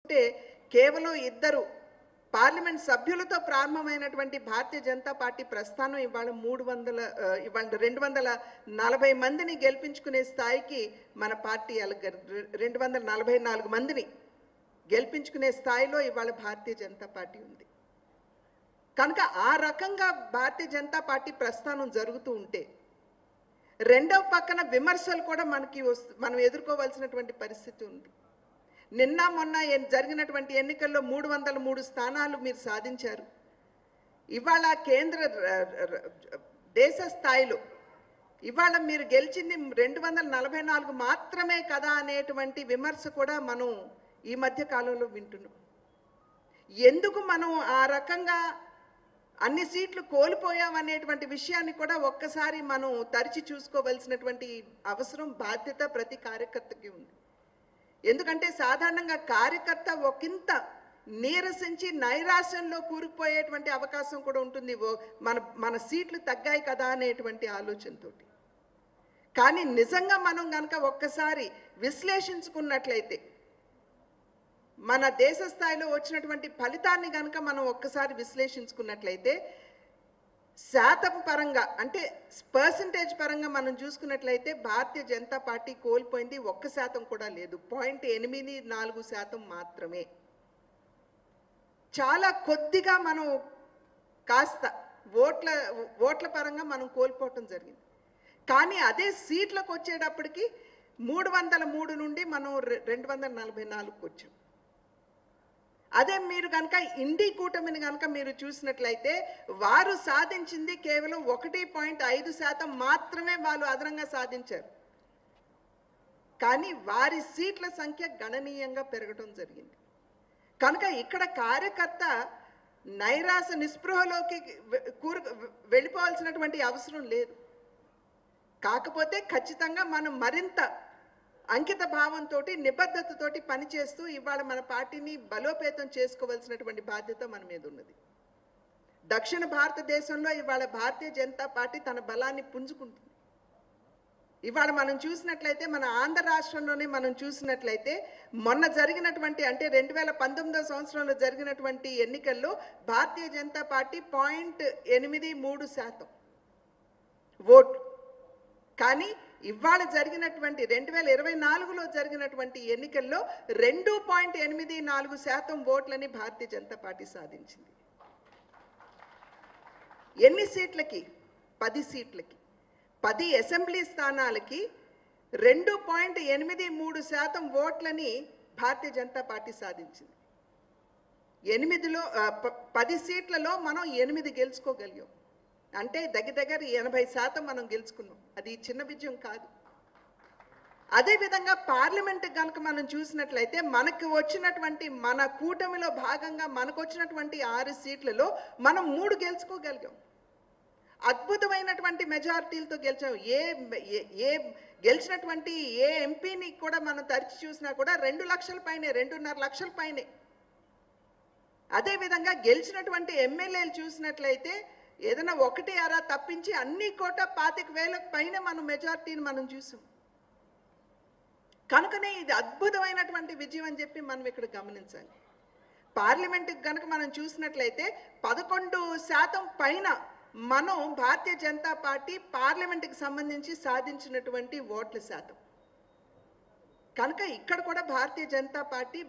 అంటే కేవలం ఇద్దరు పార్లమెంట్ సభ్యులతో ప్రారంభమైనటువంటి భారతీయ జనతా పార్టీ ప్రస్థానం ఇవాళ 240 మందిని గెలిపించుకునే స్థాయికి మన పార్టీ 244 మందిని గెలిపించుకునే స్థాయిలో ఇవాళ భారతీయ జనతా పార్టీ ఉంది. కనుక ఆ రకంగా భారతీయ జనతా పార్టీ ప్రస్థానం జరుగుతూ ఉంటే రెండవ పక్కన విమర్శలు కూడా మనం ఎదుర్కోవాల్సినటువంటి పరిస్థితి ఉంది. నిన్న మొన్న జరిగినటువంటి ఎన్నికల్లో 303 స్థానాలు మీరు సాధించారు. ఇవాళ కేంద్ర దేశ స్థాయిలో ఇవాళ మీరు గెలిచింది 244 మాత్రమే కదా అనేటువంటి విమర్శ కూడా మనం ఈ మధ్య కాలంలో వింటున్నాం. ఎందుకు మనం ఆ రకంగా అన్ని సీట్లు కోల్పోయాం అనేటువంటి విషయాన్ని కూడా ఒక్కసారి మనం తరిచి చూసుకోవాల్సినటువంటి అవసరం బాధ్యత ప్రతి కార్యకర్తకి ఉంది. ఎందుకంటే సాధారణంగా కార్యకర్త ఒకంత నీరసించి నైరాశ్యంలో కూరుకుపోయేటువంటి అవకాశం కూడా ఉంటుంది, మన సీట్లు తగ్గాయి కదా అనేటువంటి ఆలోచనతో. కానీ నిజంగా మనం కనుక ఒక్కసారి విశ్లేషించుకున్నట్లయితే మన దేశ స్థాయిలో వచ్చినటువంటి ఫలితాన్ని కనుక మనం ఒక్కసారి విశ్లేషించుకున్నట్లయితే శాతం పరంగా అంటే పర్సంటేజ్ పరంగా మనం చూసుకున్నట్లయితే భారతీయ జనతా పార్టీ కోల్పోయింది 1% కూడా లేదు, 0.84% మాత్రమే. చాలా కొద్దిగా మనం కాస్త ఓట్ల పరంగా మనం కోల్పోవటం జరిగింది. కానీ అదే సీట్లకు వచ్చేటప్పటికి 303 నుండి మనం 244కు వచ్చాం. అదే మీరు కనుక ఇండి కూటమిని కనుక మీరు చూసినట్లయితే వారు సాధించింది కేవలం 1.5% మాత్రమే వాళ్ళు అదనంగా సాధించారు. కానీ వారి సీట్ల సంఖ్య గణనీయంగా పెరగడం జరిగింది. కనుక ఇక్కడ కార్యకర్త నైరాశ నిస్పృహలోకి వెళ్ళిపోవాల్సినటువంటి అవసరం లేదు. కాకపోతే ఖచ్చితంగా మనం మరింత అంకిత భావంతో నిబద్ధతతోటి పనిచేస్తూ ఇవాళ మన పార్టీని బలోపేతం చేసుకోవాల్సినటువంటి బాధ్యత మన మీద ఉన్నది. దక్షిణ భారతదేశంలో ఇవాళ భారతీయ జనతా పార్టీ తన బలాన్ని పుంజుకుంటుంది. ఇవాళ మనం చూసినట్లయితే మన ఆంధ్ర రాష్ట్రంలోనే మనం చూసినట్లయితే మొన్న జరిగినటువంటి అంటే 2019 సంవత్సరంలో జరిగినటువంటి ఎన్నికల్లో భారతీయ జనతా పార్టీ 0.83% ఓటు. కానీ ఇవాళ జరిగినటువంటి 2024లో జరిగినటువంటి ఎన్నికల్లో 2.84% ఓట్లని భారతీయ జనతా పార్టీ సాధించింది. ఎన్ని సీట్లకి? 10 సీట్లకి, 10 అసెంబ్లీ స్థానాలకి 2.83% ఓట్లని భారతీయ జనతా పార్టీ సాధించింది. 10 సీట్లలో మనం 8 గెలుచుకోగలిగాం. అంటే దగ్గర 80% మనం గెలుచుకున్నాం. అది చిన్న విజయం కాదు. అదేవిధంగా పార్లమెంట్ కనుక మనం చూసినట్లయితే మనకు వచ్చినటువంటి మన కూటమిలో భాగంగా మనకు వచ్చినటువంటి 6 సీట్లలో మనం 3 గెలుచుకోగలిగాం. అద్భుతమైనటువంటి మెజారిటీలతో గెలిచాం. గెలిచినటువంటి ఏ ఎంపీని కూడా మనం తరిచి చూసినా కూడా 2 లక్షల పైనే, 2.5 లక్షల పైనే. అదేవిధంగా గెలిచినటువంటి ఎమ్మెల్యేలు చూసినట్లయితే ఏదైనా 1 తప్పించి అన్ని కోట 25,000 పైన మనం మెజారిటీని మనం చూసాం. కనుకనే ఇది అద్భుతమైనటువంటి విజయం అని చెప్పి మనం ఇక్కడ గమనించాలి. పార్లమెంటుకి కనుక మనం చూసినట్లయితే 11% పైన మనం భారతీయ జనతా పార్టీ పార్లమెంటుకి సంబంధించి సాధించినటువంటి ఓట్ల శాతం. కనుక ఇక్కడ కూడా భారతీయ జనతా పార్టీ